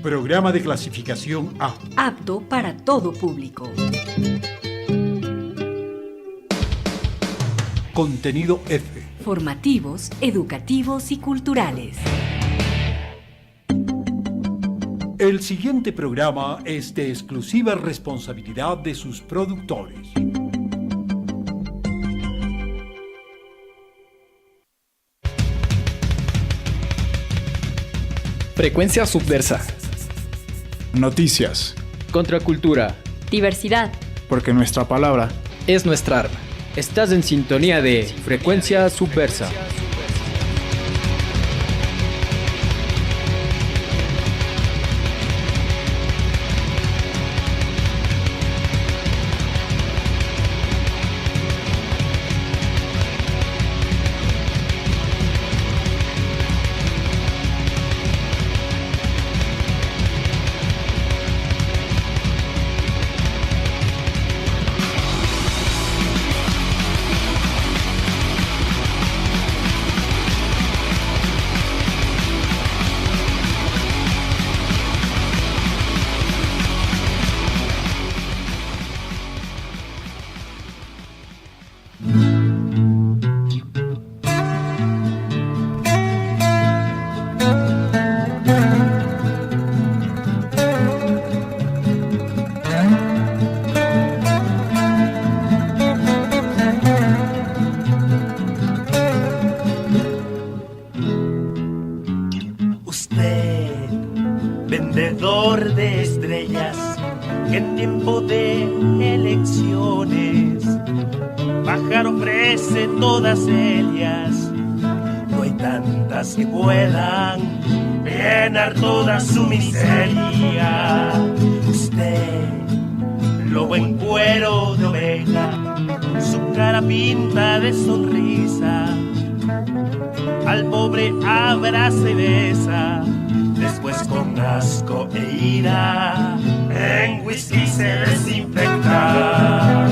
Programa de clasificación A. Apto para todo público. Contenido F. Formativos, educativos y culturales. El siguiente programa es de exclusiva responsabilidad de sus productores. Frecuencia subversa. Noticias. Contracultura. Diversidad. Porque nuestra palabra Es nuestra arma. Estás en sintonía de Frecuencia Subversa. Vendedor de estrellas, que en tiempo de elecciones bajar ofrece todas ellas. No hay tantas que puedan llenar toda su miseria. Usted, lobo en cuero de oveja, su cara pinta de sonrisa, al pobre abraza y besa. Después con asco e ira en whisky se desinfecta.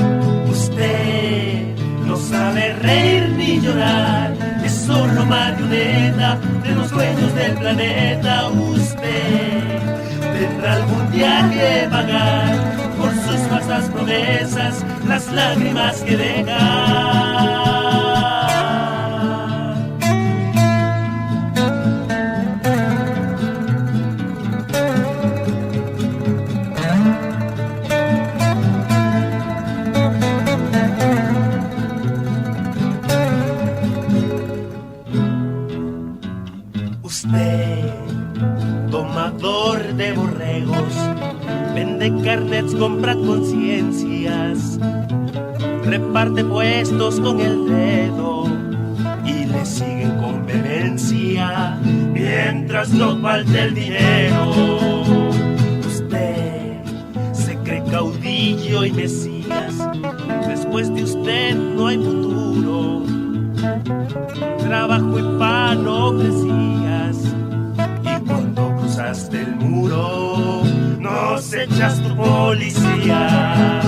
Usted no sabe reír ni llorar, es solo marioneta de los dueños del planeta. Usted tendrá algún día que pagar por sus falsas promesas las lágrimas que deja. Tomador de borregos, vende carnets, compra conciencias, reparte puestos con el dedo y le siguen con vehemencia mientras no falte el dinero. Usted se cree caudillo y mesías, después de usted no hay futuro. Trabajo y pan ofrecías, y cuando cruzaste el muro nos echas tu policía.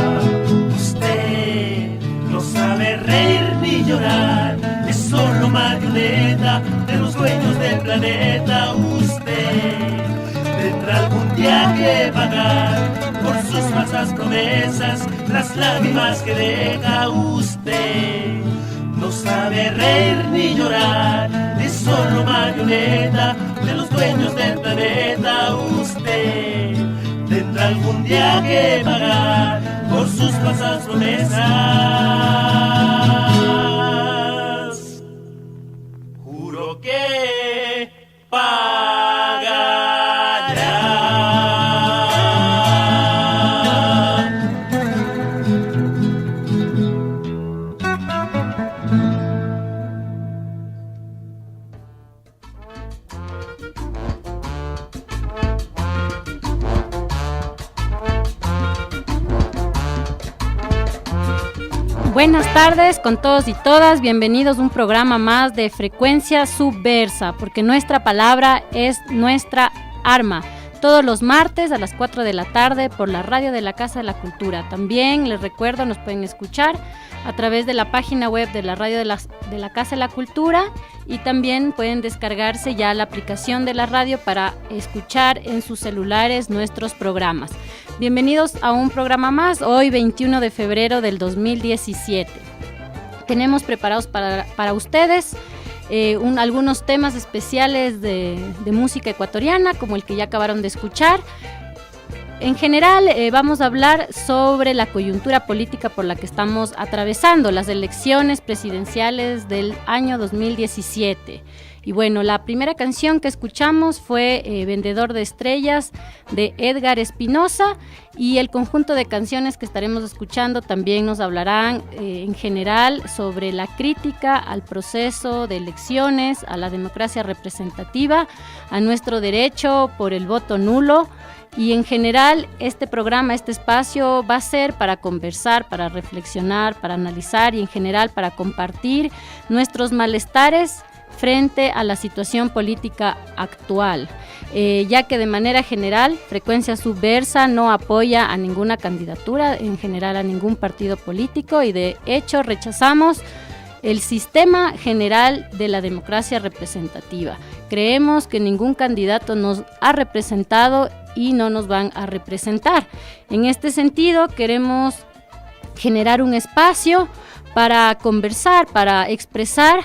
Usted no sabe reír ni llorar, es solo marioneta de los dueños del planeta. Usted tendrá algún día que pagar por sus falsas promesas las lágrimas que deja. Usted no sabe reír ni llorar, es solo marioneta de los dueños del planeta. Usted tendrá algún día que pagar por sus falsas promesas. Juro que pagará. Buenas tardes con todos y todas, bienvenidos a un programa más de Frecuencia Subversa, porque nuestra palabra es nuestra arma. todos los martes a las 4 de la tarde por la radio de la Casa de la Cultura. También les recuerdo, nos pueden escuchar a través de la página web de la radio de la Casa de la Cultura, y también pueden descargarse ya la aplicación de la radio para escuchar en sus celulares nuestros programas. Bienvenidos a un programa más, hoy 21 de febrero del 2017. Tenemos preparados para ustedes algunos temas especiales de música ecuatoriana, como el que ya acabaron de escuchar. En general, vamos a hablar sobre la coyuntura política por la que estamos atravesando, las elecciones presidenciales del año 2017. Y bueno, la primera canción que escuchamos fue Vendedor de Estrellas, de Edgar Espinosa, y el conjunto de canciones que estaremos escuchando también nos hablarán en general sobre la crítica al proceso de elecciones, a la democracia representativa, a nuestro derecho por el voto nulo. Y en general este programa, este espacio va a ser para conversar, para reflexionar, para analizar y en general para compartir nuestros malestares frente a la situación política actual, ya que de manera general Frecuencia Subversa no apoya a ninguna candidatura, en general a ningún partido político, y de hecho rechazamos el sistema general de la democracia representativa. Creemos que ningún candidato nos ha representado y no nos van a representar. En este sentido, queremos generar un espacio para conversar, para expresar,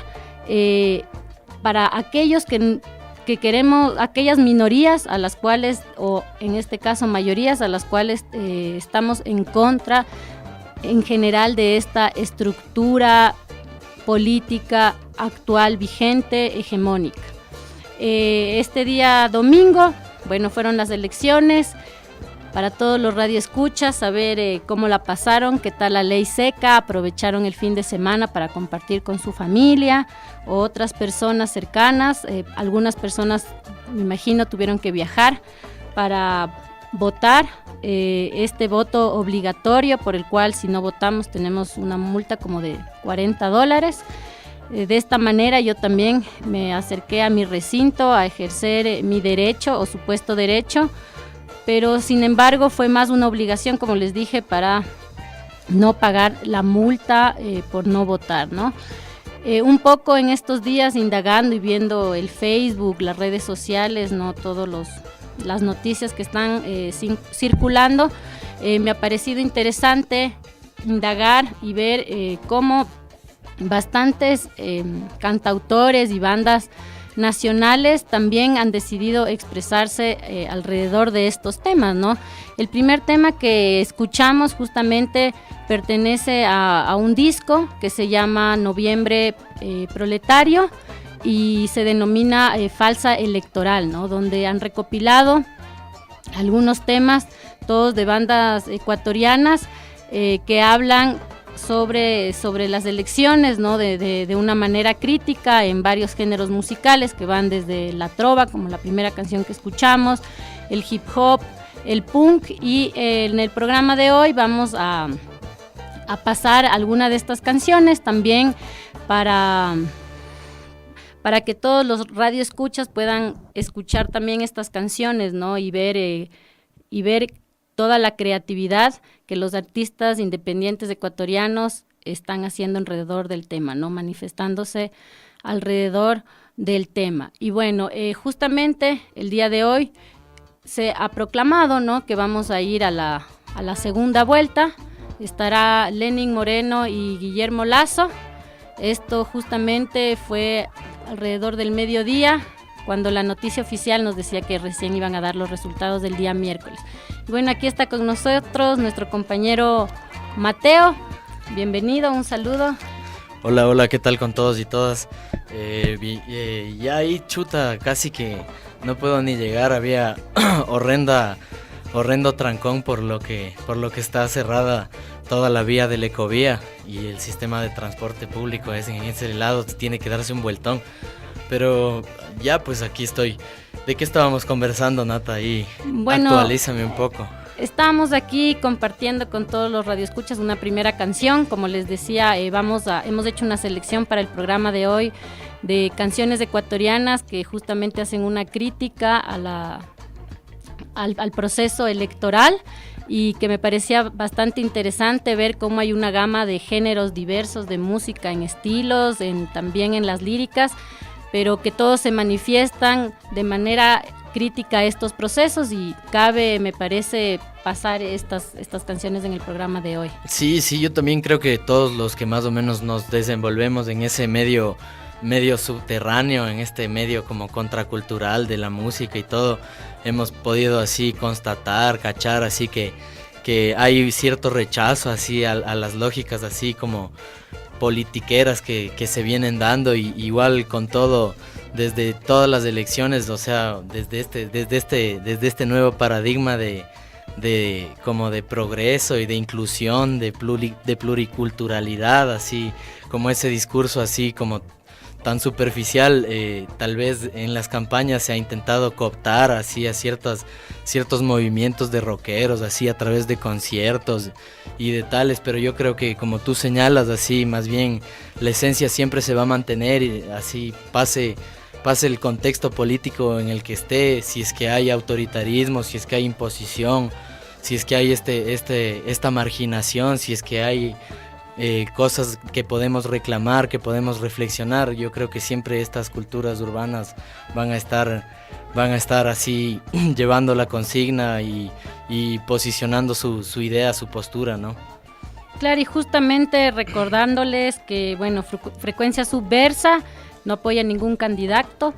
para aquellos que queremos, aquellas minorías a las cuales, o en este caso mayorías a las cuales estamos en contra en general de esta estructura política actual vigente, hegemónica. Este día domingo, bueno, fueron las elecciones. Para todos los radioescuchas, saber cómo la pasaron, qué tal la ley seca, aprovecharon el fin de semana para compartir con su familia o otras personas cercanas. Algunas personas, me imagino, tuvieron que viajar para votar. Este voto obligatorio por el cual si no votamos tenemos una multa como de $40. De esta manera yo también me acerqué a mi recinto a ejercer mi derecho o supuesto derecho, pero sin embargo fue más una obligación, como les dije, para no pagar la multa por no votar, ¿no? Un poco en estos días indagando y viendo el Facebook, las redes sociales, ¿no? Las noticias que están circulando, me ha parecido interesante indagar y ver cómo bastantes cantautores y bandas nacionales también han decidido expresarse alrededor de estos temas, ¿no? El primer tema que escuchamos justamente pertenece a un disco que se llama Noviembre Proletario y se denomina Falsa Electoral, ¿no? Donde han recopilado algunos temas, todos de bandas ecuatorianas que hablan sobre las elecciones, ¿no? De una manera crítica en varios géneros musicales que van desde la trova, como la primera canción que escuchamos, el hip hop, el punk, y en el programa de hoy vamos a pasar alguna de estas canciones también para que todos los radioescuchas puedan escuchar también estas canciones, ¿no? Y ver toda la creatividad que los artistas independientes ecuatorianos están haciendo alrededor del tema, ¿no? Manifestándose alrededor del tema. Y bueno, justamente el día de hoy se ha proclamado, ¿no?, que vamos a ir a la segunda vuelta. Estará Lenin Moreno y Guillermo Lasso. Esto justamente fue alrededor del mediodía, cuando la noticia oficial nos decía que recién iban a dar los resultados del día miércoles. Y bueno, aquí está con nosotros nuestro compañero Mateo. Bienvenido, un saludo. Hola, hola, ¿qué tal con todos y todas? Ya ahí, chuta, casi que no puedo ni llegar, había horrendo trancón por lo que está cerrada toda la vía de la ecovía y el sistema de transporte público en ese lado tiene que darse un vueltón. Pero ya pues aquí estoy. ¿De qué estábamos conversando, Nata? Y bueno, actualízame un poco. Estamos aquí compartiendo con todos los radioescuchas una primera canción. Como les decía, hemos hecho una selección para el programa de hoy de canciones ecuatorianas que justamente hacen una crítica a al proceso electoral, y que me parecía bastante interesante ver cómo hay una gama de géneros diversos de música, en estilos, también en las líricas, pero que todos se manifiestan de manera crítica a estos procesos, y cabe, me parece, pasar estas canciones en el programa de hoy. Sí, yo también creo que todos los que más o menos nos desenvolvemos en ese medio subterráneo, en este medio como contracultural de la música y todo, hemos podido así constatar, cachar, así que hay cierto rechazo así a las lógicas así como politiqueras que se vienen dando, y igual con todo, desde todas las elecciones, o sea, desde este nuevo paradigma de como de progreso y de inclusión, de pluriculturalidad, así como ese discurso así como tan superficial, tal vez en las campañas se ha intentado cooptar así a ciertos movimientos de rockeros, así a través de conciertos y de tales, pero yo creo que como tú señalas, así más bien la esencia siempre se va a mantener, y así pase el contexto político en el que esté, si es que hay autoritarismo, si es que hay imposición, si es que hay esta marginación, si es que hay cosas que podemos reclamar, que podemos reflexionar. Yo creo que siempre estas culturas urbanas van a estar así llevando la consigna y posicionando su idea, su postura, ¿no? Claro, y justamente recordándoles que, bueno, Frecuencia Subversa no apoya ningún candidato.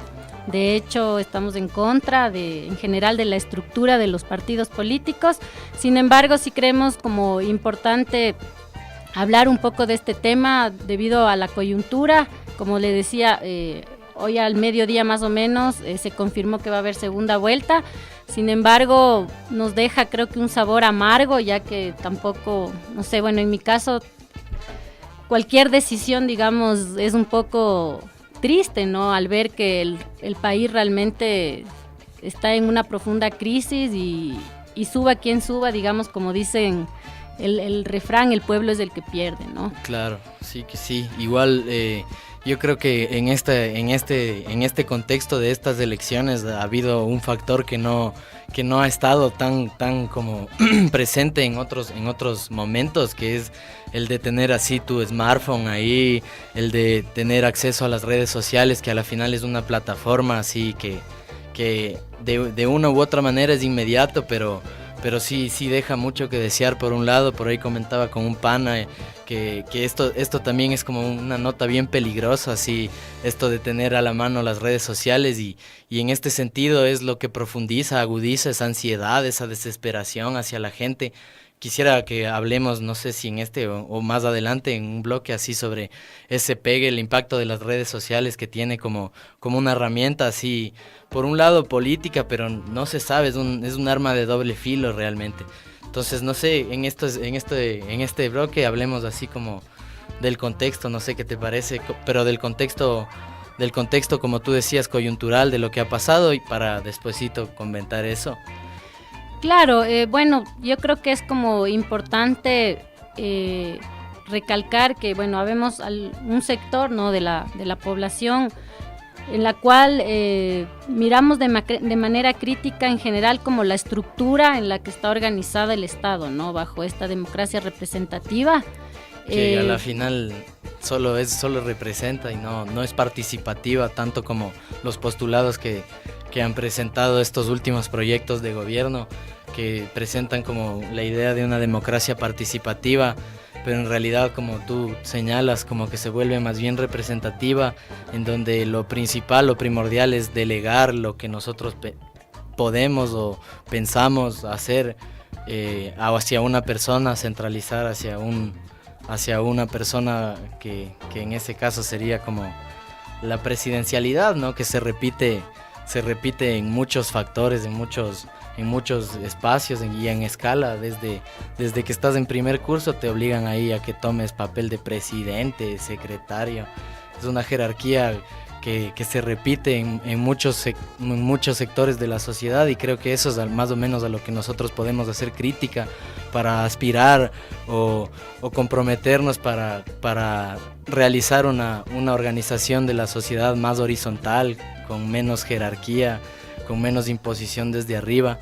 De hecho, estamos en contra en general de la estructura de los partidos políticos. Sin embargo, sí creemos como importante hablar un poco de este tema debido a la coyuntura. Como le decía, hoy al mediodía más o menos se confirmó que va a haber segunda vuelta. Sin embargo, nos deja, creo que, un sabor amargo, ya que tampoco, no sé, bueno, en mi caso, cualquier decisión, digamos, es un poco triste, ¿no? Al ver que el país realmente está en una profunda crisis, y suba quien suba, digamos, como dicen el refrán, el pueblo es el que pierde, ¿no? Claro, sí que sí. Igual yo creo que en este contexto de estas elecciones ha habido un factor que no ha estado tan como presente en otros momentos, que es el de tener así tu smartphone ahí, el de tener acceso a las redes sociales, que a la final es una plataforma así que de una u otra manera es inmediato, pero sí deja mucho que desear por un lado. Por ahí comentaba con un pana que esto también es como una nota bien peligrosa, así, esto de tener a la mano las redes sociales, y en este sentido es lo que profundiza, agudiza esa ansiedad, esa desesperación hacia la gente. Quisiera que hablemos, no sé si en este o más adelante en un bloque así, sobre ese pegue, el impacto de las redes sociales que tiene como una herramienta así, por un lado política, pero no se sabe, es un arma de doble filo realmente. Entonces, no sé, en este bloque hablemos así como del contexto, no sé qué te parece, pero del contexto como tú decías, coyuntural, de lo que ha pasado, y para despuesito comentar eso. Claro, bueno, yo creo que es como importante recalcar que, bueno, habemos un sector, ¿no?, de la población en la cual miramos de manera crítica en general como la estructura en la que está organizada el Estado, ¿no?, bajo esta democracia representativa. Que a la final solo representa y no es participativa, tanto como los postulados que han presentado estos últimos proyectos de gobierno, que presentan como la idea de una democracia participativa, pero en realidad, como tú señalas, como que se vuelve más bien representativa, en donde lo principal, lo primordial es delegar lo que nosotros podemos o pensamos hacer hacia una persona, centralizar hacia una persona que en ese caso sería como la presidencialidad, ¿no?, que se repite en muchos factores, en muchos espacios y en escala. Desde que estás en primer curso te obligan ahí a que tomes papel de presidente, secretario. Es una jerarquía que se repite en muchos sectores de la sociedad, y creo que eso es más o menos a lo que nosotros podemos hacer crítica para aspirar o comprometernos para realizar una organización de la sociedad más horizontal, con menos jerarquía, con menos imposición desde arriba.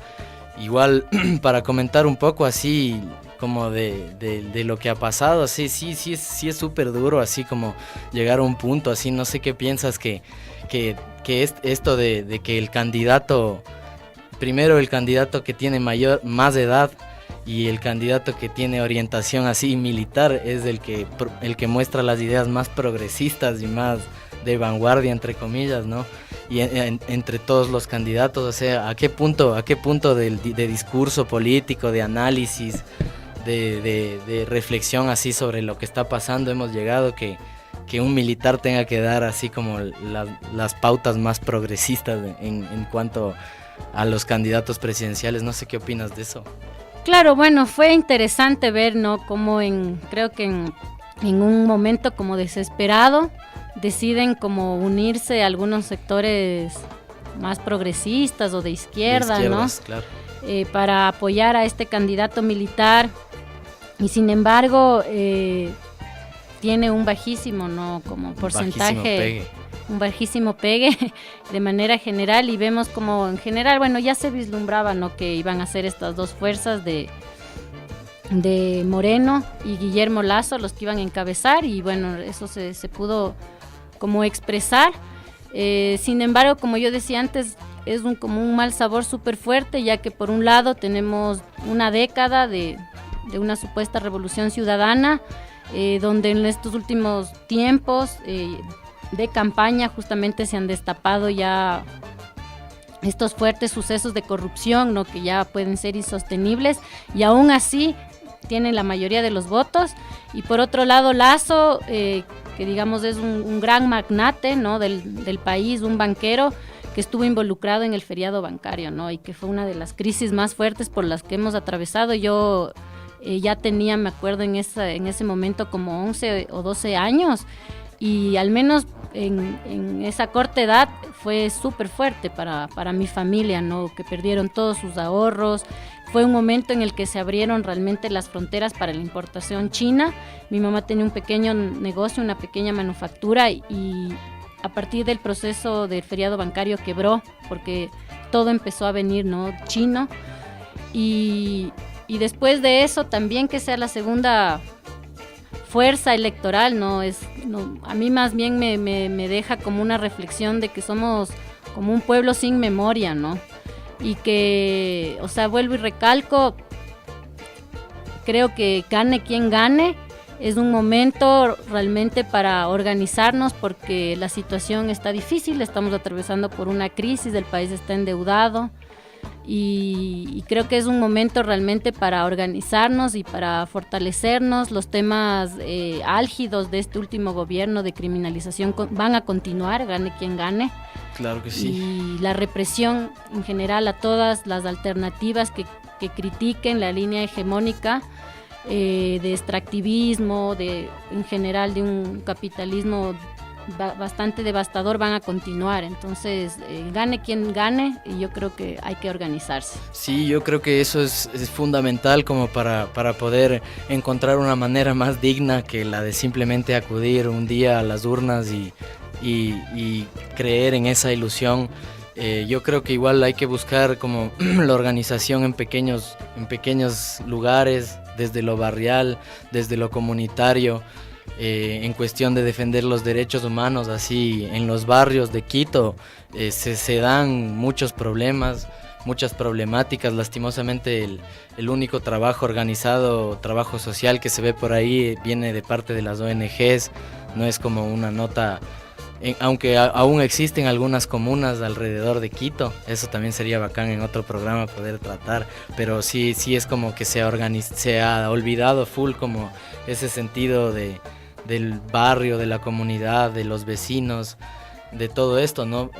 Igual para comentar un poco así como de lo que ha pasado, así sí es súper duro, así como llegar a un punto, así no sé qué piensas que es esto de que el candidato, primero el candidato que tiene más edad y el candidato que tiene orientación así militar es el que muestra las ideas más progresistas y más de vanguardia, entre comillas, ¿no? Y entre todos los candidatos, o sea, ¿a qué punto de discurso político, de análisis, de reflexión así sobre lo que está pasando hemos llegado que un militar tenga que dar así como las pautas más progresistas en cuanto a los candidatos presidenciales? No sé qué opinas de eso. Claro, bueno, fue interesante ver, ¿no? Como creo que en un momento como desesperado deciden como unirse a algunos sectores más progresistas o de izquierda, ¿no? Claro. Para apoyar a este candidato militar, y sin embargo tiene un bajísimo, ¿no? Como porcentaje, un bajísimo pegue de manera general, y vemos como en general, bueno, ya se vislumbraba, ¿no? Que iban a ser estas dos fuerzas de Moreno y Guillermo Lasso los que iban a encabezar, y bueno, eso se pudo como expresar. Sin embargo, como yo decía antes, es como un mal sabor súper fuerte, ya que por un lado tenemos una década de una supuesta revolución ciudadana, donde en estos últimos tiempos de campaña justamente se han destapado ya estos fuertes sucesos de corrupción, ¿no? Que ya pueden ser insostenibles, y aún así tienen la mayoría de los votos. Y por otro lado, Lasso, que digamos es un gran magnate, ¿no? del país, un banquero que estuvo involucrado en el feriado bancario, ¿no? Y que fue una de las crisis más fuertes por las que hemos atravesado. Yo ya tenía, me acuerdo, en ese momento como 11 o 12 años, y al menos en esa corta edad fue súper fuerte para mi familia, ¿no? Que perdieron todos sus ahorros. Fue un momento en el que se abrieron realmente las fronteras para la importación china. Mi mamá tenía un pequeño negocio, una pequeña manufactura, y a partir del proceso del feriado bancario quebró, porque todo empezó a venir, ¿no? Chino. Y después de eso también que sea la segunda fuerza electoral, no, a mí más bien me deja como una reflexión de que somos como un pueblo sin memoria, ¿no? Y que, o sea, vuelvo y recalco, creo que gane quien gane, es un momento realmente para organizarnos, porque la situación está difícil, estamos atravesando por una crisis, el país está endeudado, y creo que es un momento realmente para organizarnos y para fortalecernos. Los temas álgidos de este último gobierno de criminalización van a continuar, gane quien gane. Claro que sí. Y la represión en general a todas las alternativas que critiquen la línea hegemónica de extractivismo, en general de un capitalismo bastante devastador, van a continuar. Entonces, gane quien gane, y yo creo que hay que organizarse. Sí, yo creo que eso es fundamental como para poder encontrar una manera más digna que la de simplemente acudir un día a las urnas y creer en esa ilusión. Yo creo que igual hay que buscar como la organización en pequeños lugares, desde lo barrial, desde lo comunitario, en cuestión de defender los derechos humanos. Así en los barrios de Quito se dan muchos problemas, muchas problemáticas. Lastimosamente el único trabajo organizado, trabajo social que se ve por ahí viene de parte de las ONGs, no es como una nota. Aunque aún existen algunas comunas alrededor de Quito, eso también sería bacán en otro programa poder tratar, pero sí es como que se ha olvidado full como ese sentido del barrio, de la comunidad, de los vecinos, de todo esto, ¿no?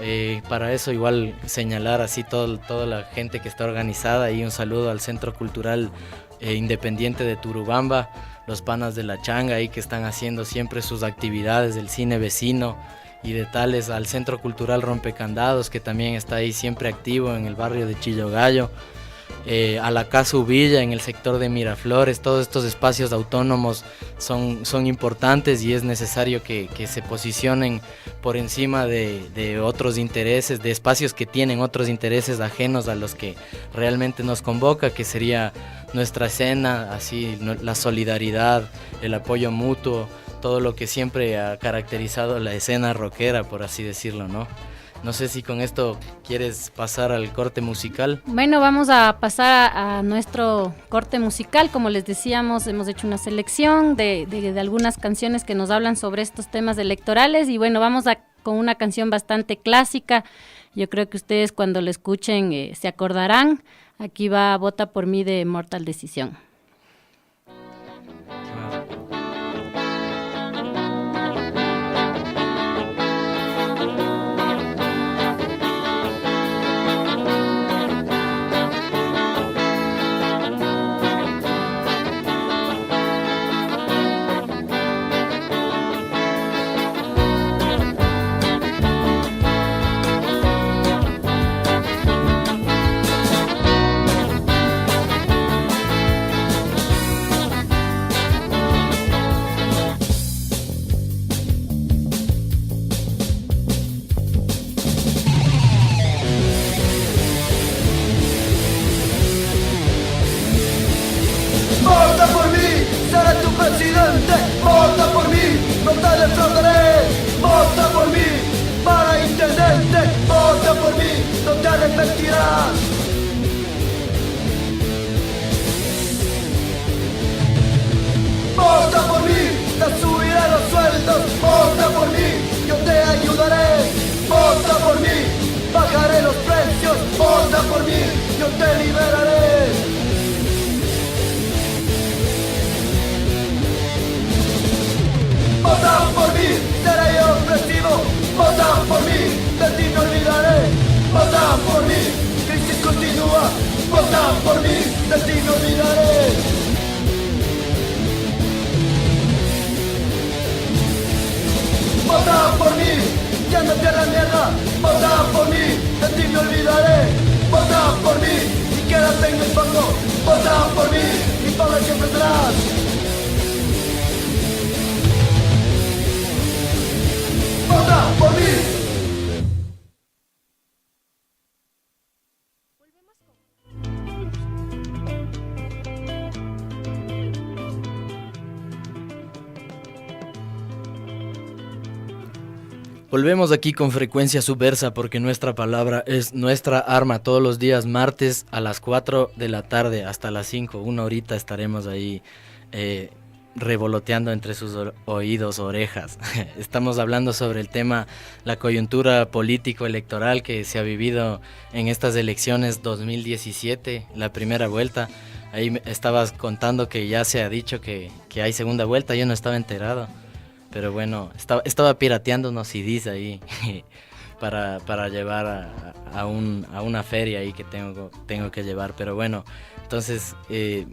Para eso igual señalar así toda la gente que está organizada, y un saludo al Centro Cultural Independiente de Turubamba, los panas de la changa ahí que están haciendo siempre sus actividades del cine vecino y de tales, al Centro Cultural Rompecandados, que también está ahí siempre activo en el barrio de Chillogallo. a la Casa Uvilla en el sector de Miraflores. Todos estos espacios autónomos son importantes y es necesario que se posicionen por encima de otros intereses, de espacios que tienen otros intereses ajenos a los que realmente nos convoca, que sería nuestra escena, así la solidaridad, el apoyo mutuo, todo lo que siempre ha caracterizado la escena rockera, por así decirlo, ¿no? No sé si con esto quieres pasar al corte musical. Bueno, vamos a pasar a nuestro corte musical. Como les decíamos, hemos hecho una selección de algunas canciones que nos hablan sobre estos temas electorales. Y bueno, vamos con una canción bastante clásica. Yo creo que ustedes cuando la escuchen se acordarán. Aquí va Vota por mí de Mortal Decisión. Vota por mí, seré tu presidente. Vota por mí, no te defraudaré. Vota por mí, para intendente. Vota por mí, no te arrepentirás. Vota por mí, te subiré los sueldos. Vota por mí, yo te ayudaré. Vota por mí, bajaré los precios. Vota por mí, yo te liberaré. Vota por mí, seré opresivo. Vota por mí, de ti me olvidaré. Vota por mí, crisis continúa. Vota por mí, de ti me olvidaré. Vota por mí, ya no te la mierda. Vota por mí, de ti me olvidaré. Vota por mí, y quédate en el fondo. Vota por mí, y pobre siempre atrás. ¡Vota por mí! Volvemos aquí con Frecuencia Subversa porque nuestra palabra es nuestra arma. Todos los días martes a las 4 de la tarde hasta las 5, una horita estaremos ahí revoloteando entre sus oídos, orejas. Estamos hablando sobre el tema, la coyuntura político-electoral que se ha vivido en estas elecciones 2017, la primera vuelta. Ahí me estabas contando que ya se ha dicho que hay segunda vuelta, yo no estaba enterado. Pero bueno, estaba pirateando unos CDs ahí para llevar a una feria ahí que tengo que llevar. Pero bueno, entonces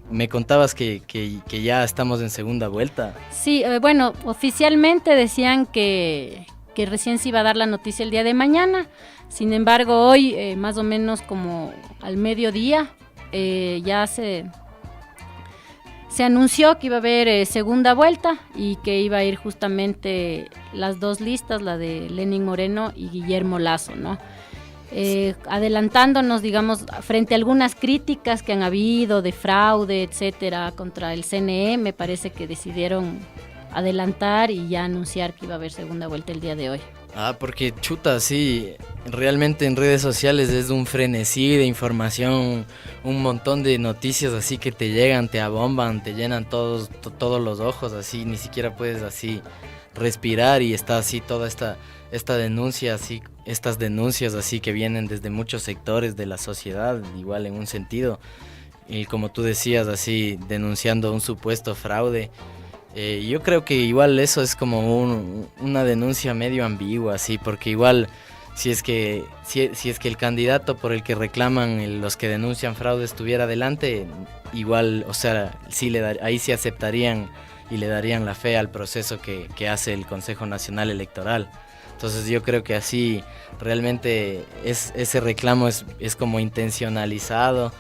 me contabas que ya estamos en segunda vuelta. Sí, bueno, oficialmente decían que recién se iba a dar la noticia el día de mañana. Sin embargo, hoy, más o menos como al mediodía, ya se anunció que iba a haber segunda vuelta y que iba a ir justamente las dos listas, la de Lenín Moreno y Guillermo Lasso, ¿no? Adelantándonos, digamos, frente a algunas críticas que han habido de fraude, etcétera, contra el CNE, me parece que decidieron adelantar y ya anunciar que iba a haber segunda vuelta el día de hoy. Ah, porque chuta, sí, realmente en redes sociales es un frenesí de información, un montón de noticias así que te llegan, te abomban, te llenan todos los ojos, así ni siquiera puedes así respirar y está así toda esta denuncia, así estas denuncias así que vienen desde muchos sectores de la sociedad, igual en un sentido, y como tú decías, así denunciando un supuesto fraude. Yo creo que igual eso es como una denuncia medio ambigua, así, porque igual si es que el candidato por el que reclaman los que denuncian fraude estuviera adelante, igual, o sea, sí ahí sí aceptarían y le darían la fe al proceso que hace el Consejo Nacional Electoral. Entonces yo creo que así realmente ese reclamo es como intencionalizado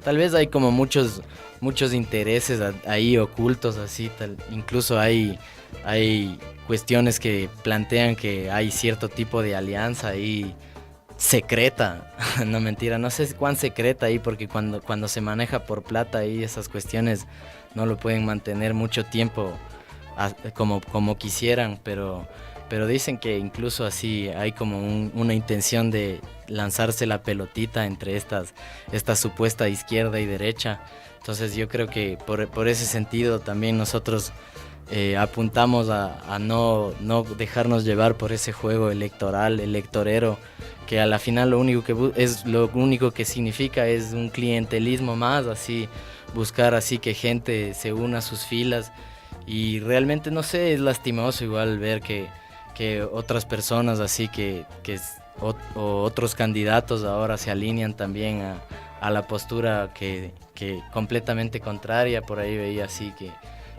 tal vez hay como muchos intereses ahí ocultos, así, incluso hay cuestiones que plantean que hay cierto tipo de alianza ahí secreta, no mentira, no sé cuán secreta ahí, porque cuando se maneja por plata ahí esas cuestiones no lo pueden mantener mucho tiempo como quisieran, pero dicen que incluso así hay como una intención de lanzarse la pelotita entre esta supuesta izquierda y derecha. Entonces yo creo que por ese sentido también nosotros apuntamos a no dejarnos llevar por ese juego electorero, que a la final lo único que significa es un clientelismo más, así buscar así que gente se una a sus filas, y realmente no sé, es lastimoso igual ver que otras personas así o otros candidatos ahora se alinean también a la postura que completamente contraria. Por ahí veía así que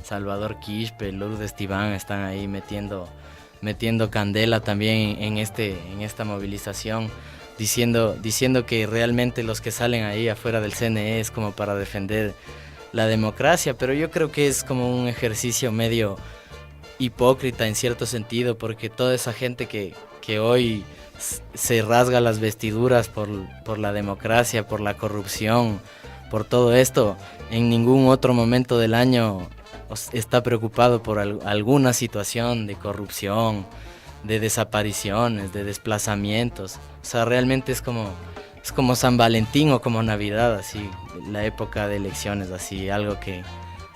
Salvador Quispe, Lourdes Tibán están ahí metiendo candela también en esta movilización, diciendo que realmente los que salen ahí afuera del CNE es como para defender la democracia, pero yo creo que es como un ejercicio medio hipócrita en cierto sentido, porque toda esa gente que hoy se rasga las vestiduras por la democracia, por la corrupción, por todo esto, en ningún otro momento del año está preocupado por alguna situación de corrupción, de desapariciones, de desplazamientos. O sea, realmente es como San Valentín o como Navidad, así, la época de elecciones, así, algo que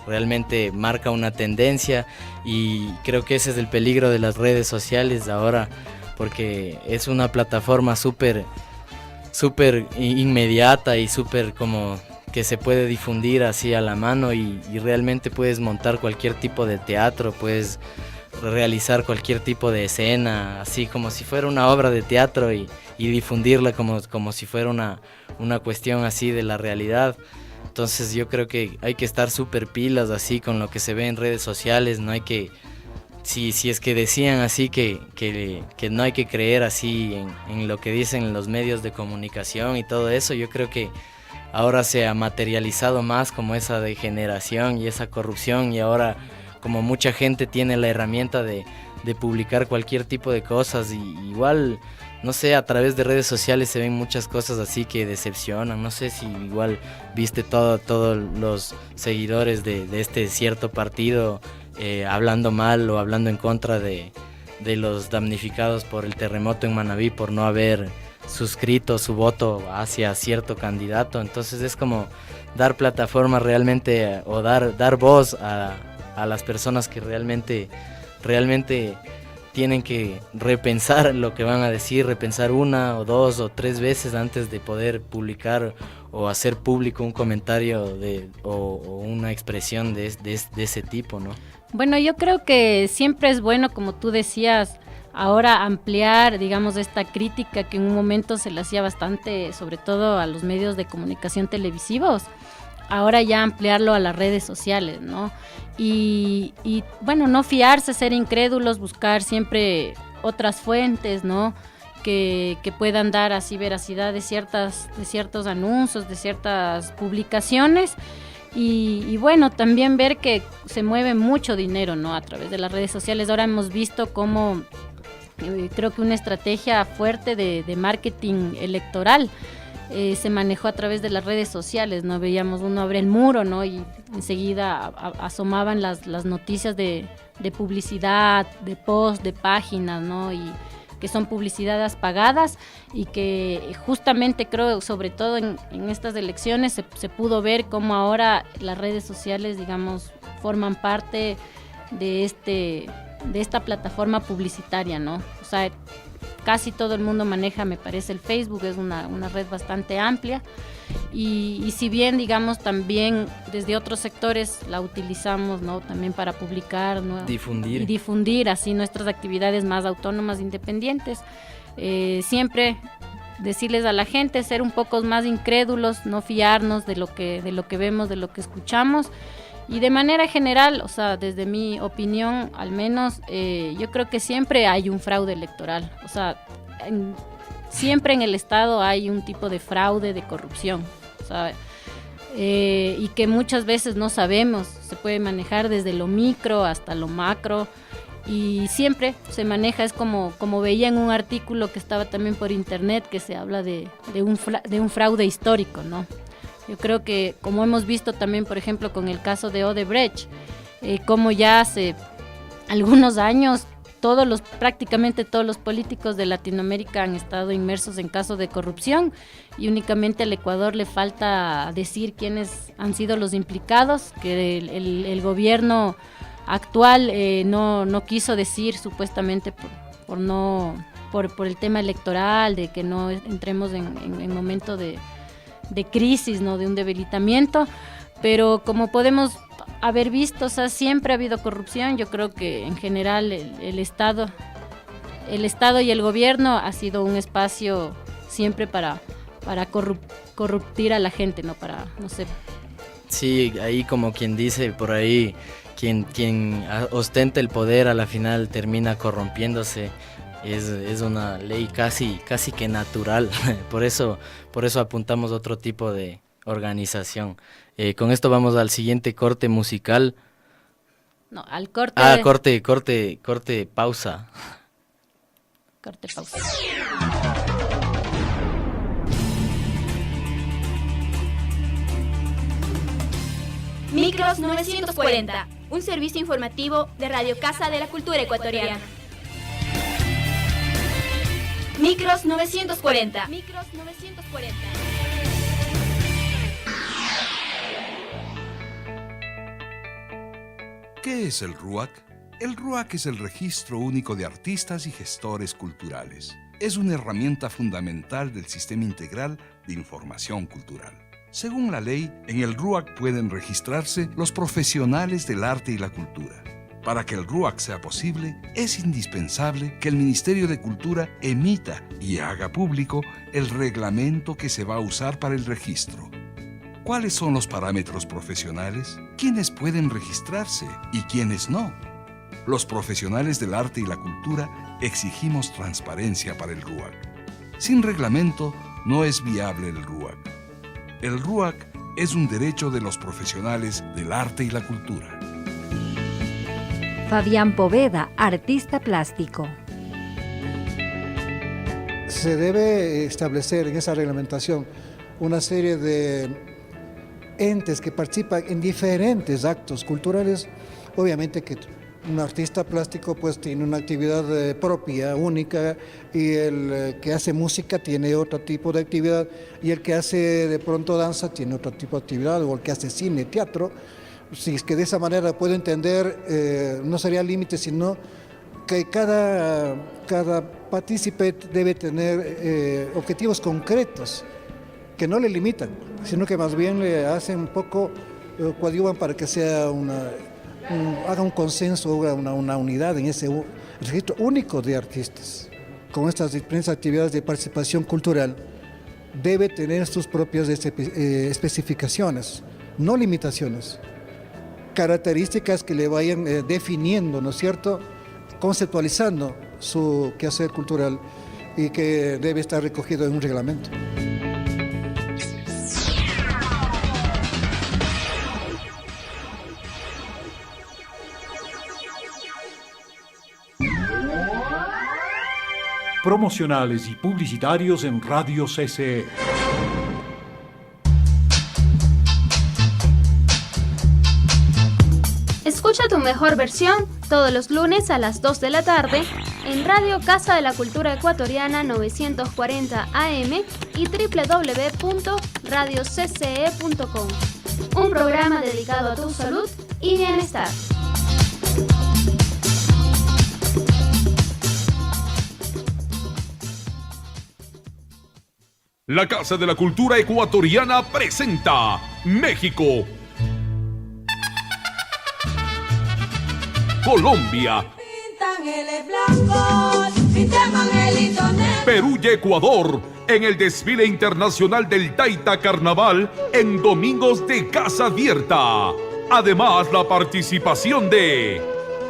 realmente marca una tendencia, y creo que ese es el peligro de las redes sociales ahora, porque es una plataforma súper inmediata y súper como que se puede difundir así a la mano, y realmente puedes montar cualquier tipo de teatro, puedes realizar cualquier tipo de escena, así como si fuera una obra de teatro, y difundirla como si fuera una cuestión así de la realidad. Entonces yo creo que hay que estar súper pilas así con lo que se ve en redes sociales, no hay que, si es que decían así que no hay que creer así en lo que dicen los medios de comunicación y todo eso, yo creo que ahora se ha materializado más como esa degeneración y esa corrupción, y ahora como mucha gente tiene la herramienta de publicar cualquier tipo de cosas, y igual, no sé, a través de redes sociales se ven muchas cosas así que decepcionan. No sé si igual viste todos los seguidores de este cierto partido hablando mal o hablando en contra de los damnificados por el terremoto en Manabí, por no haber suscrito su voto hacia cierto candidato. Entonces es como dar plataforma realmente, o dar voz a las personas que realmente tienen que repensar lo que van a decir, repensar una o dos o tres veces antes de poder publicar o hacer público un comentario o una expresión de ese tipo, ¿no? Bueno, yo creo que siempre es bueno, como tú decías, ahora ampliar, digamos, esta crítica que en un momento se le hacía bastante, sobre todo a los medios de comunicación televisivos, ahora ya ampliarlo a las redes sociales, ¿no? Y bueno, no fiarse, ser incrédulos, buscar siempre otras fuentes, ¿no? Que puedan dar así veracidad de ciertos anuncios, de ciertas publicaciones. Y bueno, también ver que se mueve mucho dinero, ¿no? A través de las redes sociales. Ahora hemos visto cómo creo que una estrategia fuerte de marketing electoral se manejó a través de las redes sociales, ¿no? Veíamos uno abre el muro, ¿no? Y enseguida asomaban las noticias de publicidad, de post, de páginas, ¿no? Y que son publicidades pagadas, y que justamente creo, sobre todo en estas elecciones, se pudo ver cómo ahora las redes sociales, digamos, forman parte de esta plataforma publicitaria, ¿no? O sea, casi todo el mundo maneja, me parece, el Facebook, es una red bastante amplia, y si bien, digamos, también desde otros sectores la utilizamos, ¿no? También para publicar, ¿no? Difundir así nuestras actividades más autónomas, independientes. Siempre decirles a la gente, ser un poco más incrédulos, no fiarnos de lo que vemos, de lo que escuchamos. Y de manera general, o sea, desde mi opinión, al menos, yo creo que siempre hay un fraude electoral. O sea, siempre en el Estado hay un tipo de fraude, de corrupción. O sea, y que muchas veces no sabemos. Se puede manejar desde lo micro hasta lo macro y siempre se maneja, es como veía en un artículo que estaba también por internet, que se habla de un fraude histórico, ¿no? Yo creo que, como hemos visto también, por ejemplo, con el caso de Odebrecht, como ya hace algunos años prácticamente todos los políticos de Latinoamérica han estado inmersos en casos de corrupción y únicamente al Ecuador le falta decir quiénes han sido los implicados, que el gobierno actual no quiso decir, supuestamente por el tema electoral, de que no entremos en momento de crisis, ¿no? De un debilitamiento, pero como podemos haber visto, o sea, siempre ha habido corrupción. Yo creo que en general el Estado y el gobierno ha sido un espacio siempre para corruptir a la gente, ¿no? Para, no sé. Sí, ahí como quien dice por ahí, quien ostenta el poder a la final termina corrompiéndose. Es una ley casi que natural. Por eso apuntamos a otro tipo de organización. Con esto vamos al siguiente corte musical. No, al corte. Corte, pausa. Corte, pausa. Micros 940, un servicio informativo de Radio Casa de la Cultura Ecuatoriana. Micros 940. Micros 940. ¿Qué es el RUAC? El RUAC es el Registro Único de Artistas y Gestores Culturales. Es una herramienta fundamental del Sistema Integral de Información Cultural. Según la ley, en el RUAC pueden registrarse los profesionales del arte y la cultura. Para que el RUAC sea posible, es indispensable que el Ministerio de Cultura emita y haga público el reglamento que se va a usar para el registro. ¿Cuáles son los parámetros profesionales? ¿Quiénes pueden registrarse y quiénes no? Los profesionales del arte y la cultura exigimos transparencia para el RUAC. Sin reglamento no es viable el RUAC. El RUAC es un derecho de los profesionales del arte y la cultura. Fabián Poveda, artista plástico. Se debe establecer en esa reglamentación una serie de entes que participan en diferentes actos culturales. Obviamente que un artista plástico pues tiene una actividad propia, única, y el que hace música tiene otro tipo de actividad, y el que hace de pronto danza tiene otro tipo de actividad, o el que hace cine, teatro. Si es que de esa manera puedo entender, no sería límite, sino que cada partícipe debe tener objetivos concretos que no le limitan, sino que más bien le hacen un poco, coadyuvan para que sea haga un consenso, haga una unidad en ese registro único de artistas. Con estas diferentes actividades de participación cultural, debe tener sus propias especificaciones, no limitaciones, características que le vayan definiendo, ¿no es cierto?, conceptualizando su quehacer cultural, y que debe estar recogido en un reglamento. Promocionales y publicitarios en Radio CCE. Escucha tu mejor versión todos los lunes a las 2 de la tarde en Radio Casa de la Cultura Ecuatoriana 940 AM y www.radiocce.com. Un programa dedicado a tu salud y bienestar. La Casa de la Cultura Ecuatoriana presenta México, Colombia, Perú y Ecuador en el desfile internacional del Taita Carnaval en domingos de casa abierta. Además, la participación de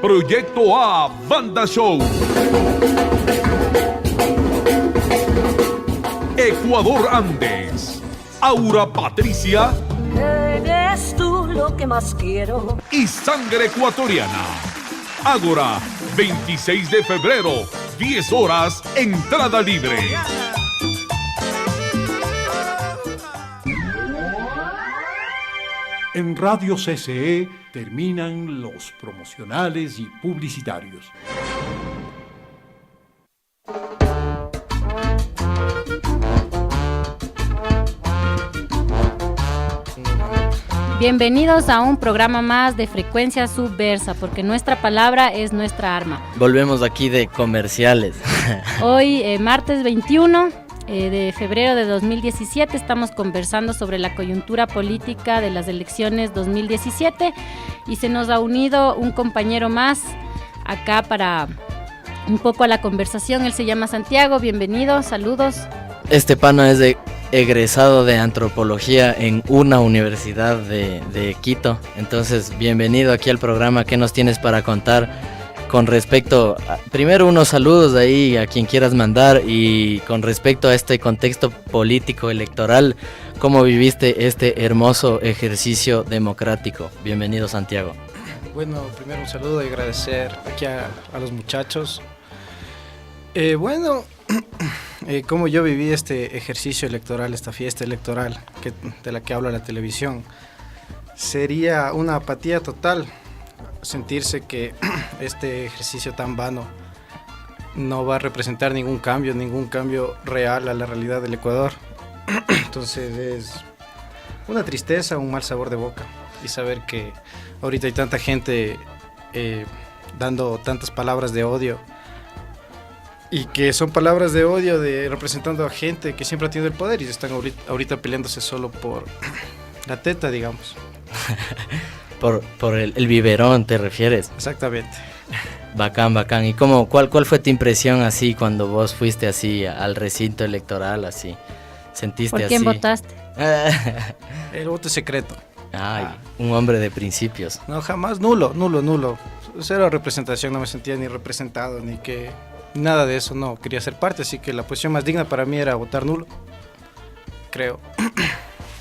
Proyecto A Banda Show, Ecuador Andes, Aura Patricia eres tú lo que más quiero. Y sangre ecuatoriana. Ágora, 26 de febrero, 10 horas, entrada libre. En Radio CCE terminan los promocionales y publicitarios. Bienvenidos a un programa más de Frecuencia Subversa, porque nuestra palabra es nuestra arma. Volvemos aquí de comerciales. Hoy, martes 21 de febrero de 2017, estamos conversando sobre la coyuntura política de las elecciones 2017 y se nos ha unido un compañero más acá para un poco a la conversación. Él se llama Santiago, bienvenido, saludos. Este pana es egresado de antropología en una universidad de Quito. Entonces, bienvenido aquí al programa. ¿Qué nos tienes para contar con respecto primero unos saludos ahí a quien quieras mandar, y con respecto a este contexto político electoral, cómo viviste este hermoso ejercicio democrático? Bienvenido, Santiago. Bueno, primero un saludo y agradecer aquí a los muchachos. Como yo viví este ejercicio electoral, esta fiesta electoral de la que habla la televisión, sería una apatía total sentirse que este ejercicio tan vano no va a representar ningún cambio real a la realidad del Ecuador. Entonces es una tristeza, un mal sabor de boca, y saber que ahorita hay tanta gente dando tantas palabras de odio, y que son palabras de odio representando a gente que siempre ha tenido el poder y están ahorita peleándose solo por la teta, digamos. Por el biberón, ¿te refieres? Exactamente. Bacán. ¿Y cuál fue tu impresión así cuando vos fuiste así al recinto electoral, así? ¿Sentiste así? ¿Por quién votaste? El voto es secreto. Ay, un hombre de principios. No, jamás, nulo. Cero representación, no me sentía ni representado, ni que... Nada de eso, no quería ser parte, así que la posición más digna para mí era votar nulo. Creo.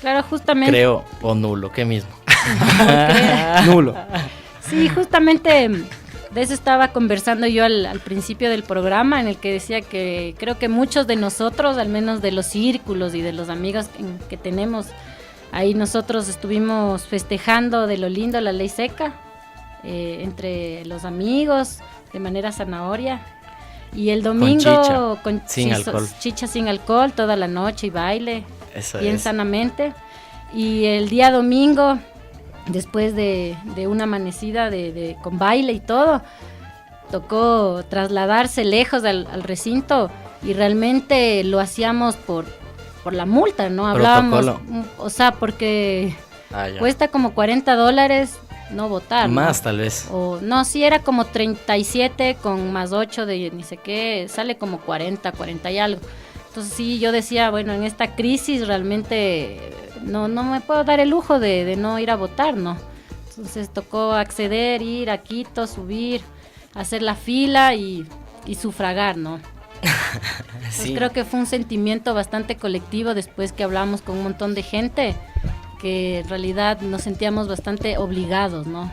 Claro, justamente. Creo o nulo, ¿qué mismo? Nulo. Sí, justamente de eso estaba conversando yo al principio del programa, en el que decía que creo que muchos de nosotros, al menos de los círculos y de los amigos que tenemos, ahí nosotros estuvimos festejando de lo lindo la ley seca, entre los amigos, de manera zanahoria. Y el domingo con chicha sin alcohol toda la noche y baile, eso bien sanamente. Y el día domingo, después de una amanecida con baile y todo, tocó trasladarse lejos al recinto, y realmente lo hacíamos por la multa, ¿no? Hablábamos, o sea, porque cuesta como $40 no votar, más, ¿no? Tal vez. O no, sí era como 37 con más 8 de ni sé qué, sale como 40 y algo. Entonces sí, yo decía, bueno, en esta crisis realmente no me puedo dar el lujo de no ir a votar, ¿no? Entonces tocó acceder, ir a Quito, subir, hacer la fila y sufragar, ¿no? Sí. Creo que fue un sentimiento bastante colectivo después que hablamos con un montón de gente, que en realidad nos sentíamos bastante obligados, ¿no?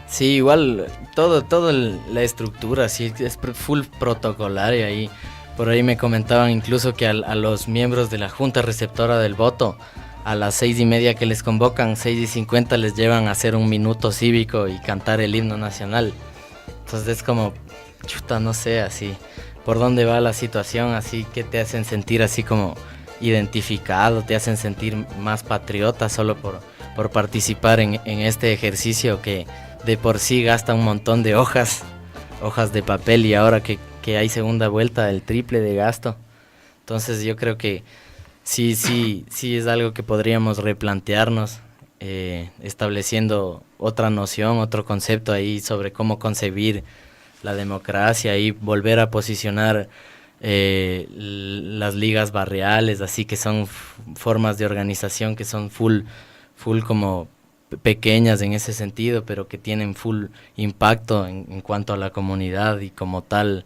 Sí, igual todo la estructura, sí, es full protocolaria ahí. Por ahí me comentaban incluso que a los miembros de la Junta Receptora del Voto, a las 6:30 que les convocan, 6:50 les llevan a hacer un minuto cívico y cantar el himno nacional. Entonces es como, chuta, no sé, así, por dónde va la situación, así que te hacen sentir así como identificado, te hacen sentir más patriota solo por participar en este ejercicio que de por sí gasta un montón de hojas de papel, y ahora que hay segunda vuelta, el triple de gasto. Entonces yo creo que sí es algo que podríamos replantearnos, estableciendo otra noción, otro concepto ahí sobre cómo concebir la democracia y volver a posicionar las ligas barriales, así que son formas de organización que son full como pequeñas en ese sentido, pero que tienen full impacto en cuanto a la comunidad, y como tal,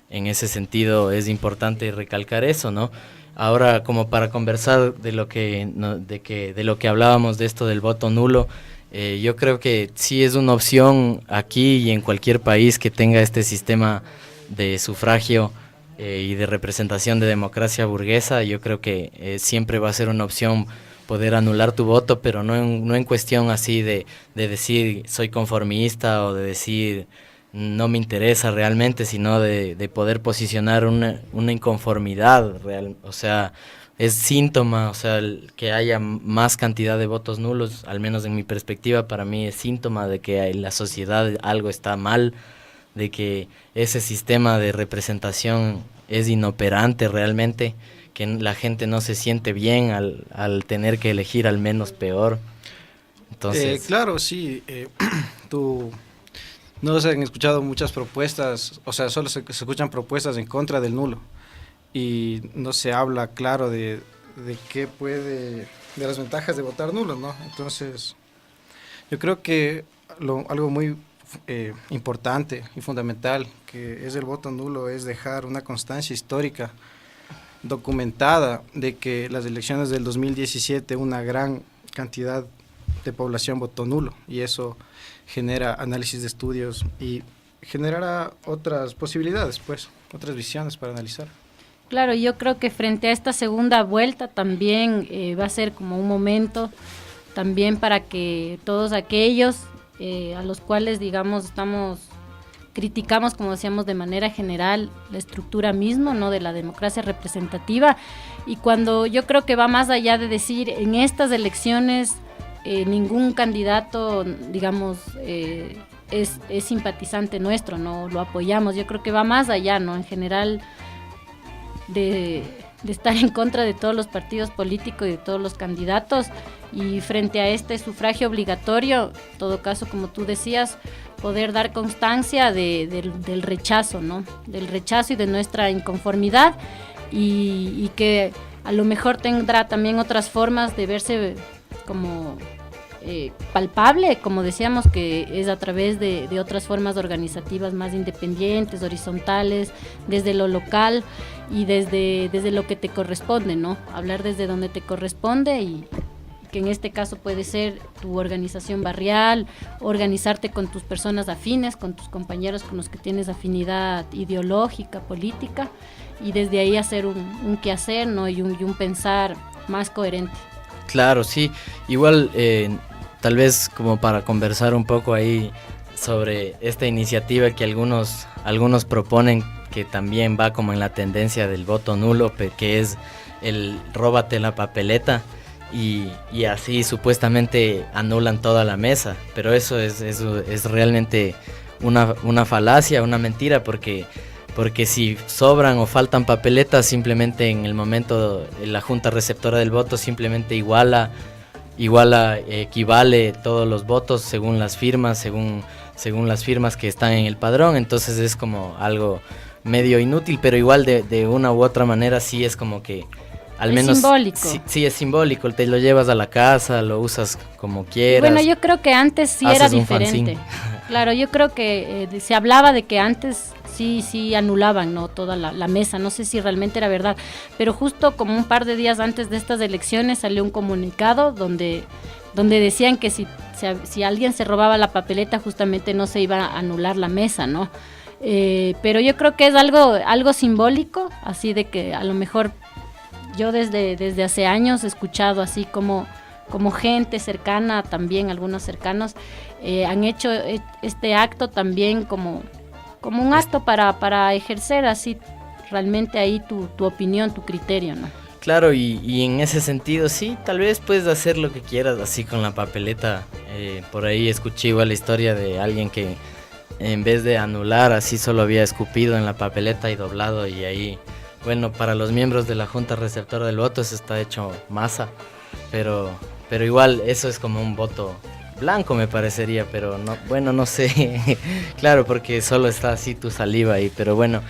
en ese sentido es importante recalcar eso, ¿no? Ahora, como para conversar de lo que hablábamos de esto del voto nulo, yo creo que sí es una opción aquí y en cualquier país que tenga este sistema de sufragio y de representación de democracia burguesa. Yo creo que siempre va a ser una opción poder anular tu voto, pero no en cuestión así de decir soy conformista o de decir no me interesa realmente, sino de poder posicionar una inconformidad real. O sea, es síntoma, o sea, que haya más cantidad de votos nulos, al menos en mi perspectiva, para mí es síntoma de que en la sociedad algo está mal, de que ese sistema de representación es inoperante realmente, que la gente no se siente bien al tener que elegir al menos peor. Entonces, claro, sí, no se han escuchado muchas propuestas, o sea, solo se escuchan propuestas en contra del nulo y no se habla claro de de las ventajas de votar nulo, ¿no? Entonces, yo creo que algo muy importante y fundamental que es el voto nulo es dejar una constancia histórica documentada de que las elecciones del 2017 una gran cantidad de población votó nulo, y eso genera análisis de estudios y generará otras posibilidades, pues, otras visiones para analizar. Claro, yo creo que frente a esta segunda vuelta también va a ser como un momento también para que todos aquellos a los cuales, digamos, criticamos, como decíamos, de manera general la estructura mismo, ¿no?, de la democracia representativa, y cuando yo creo que va más allá de decir en estas elecciones ningún candidato, digamos, es simpatizante nuestro, no lo apoyamos. Yo creo que va más allá, ¿no?, en general de estar en contra de todos los partidos políticos y de todos los candidatos, y frente a este sufragio obligatorio, en todo caso, como tú decías, poder dar constancia del rechazo, ¿no?, del rechazo y de nuestra inconformidad, y que a lo mejor tendrá también otras formas de verse como palpable, como decíamos, que es a través de otras formas organizativas más independientes, horizontales, desde lo local y desde lo que te corresponde, ¿no? Hablar desde donde te corresponde, y que en este caso puede ser tu organización barrial, organizarte con tus personas afines, con tus compañeros con los que tienes afinidad ideológica, política, y desde ahí hacer un quehacer, ¿no?, y un pensar más coherente. Claro, sí. Igual, tal vez como para conversar un poco ahí sobre esta iniciativa que algunos proponen, que también va como en la tendencia del voto nulo, que es el róbate la papeleta, y así supuestamente anulan toda la mesa, pero eso es realmente una falacia, una mentira, porque si sobran o faltan papeletas, simplemente en el momento la junta receptora del voto simplemente equivale todos los votos según las firmas, según las firmas que están en el padrón. Entonces es como algo medio inútil, pero igual de una u otra manera sí es como que al menos simbólico. Sí, es simbólico, te lo llevas a la casa, lo usas como quieras. Bueno, yo creo que antes sí era diferente. Claro, yo creo que se hablaba de que antes sí anulaban, ¿no?, toda la mesa. No sé si realmente era verdad, pero justo como un par de días antes de estas elecciones salió un comunicado donde decían que si alguien se robaba la papeleta, justamente no se iba a anular la mesa, ¿no? Pero yo creo que es algo simbólico, así de que a lo mejor yo desde hace años he escuchado así como gente cercana, también algunos cercanos, han hecho este acto también como un acto para ejercer así realmente ahí tu opinión, tu criterio, ¿no? Claro, y en ese sentido sí, tal vez puedes hacer lo que quieras así con la papeleta. Por ahí escuché igual la historia de alguien que en vez de anular así solo había escupido en la papeleta y doblado, y ahí, bueno, para los miembros de la junta receptora del voto eso está hecho masa, pero igual eso es como un voto blanco, me parecería, pero no, bueno, no sé, claro, porque solo está así tu saliva ahí, pero bueno,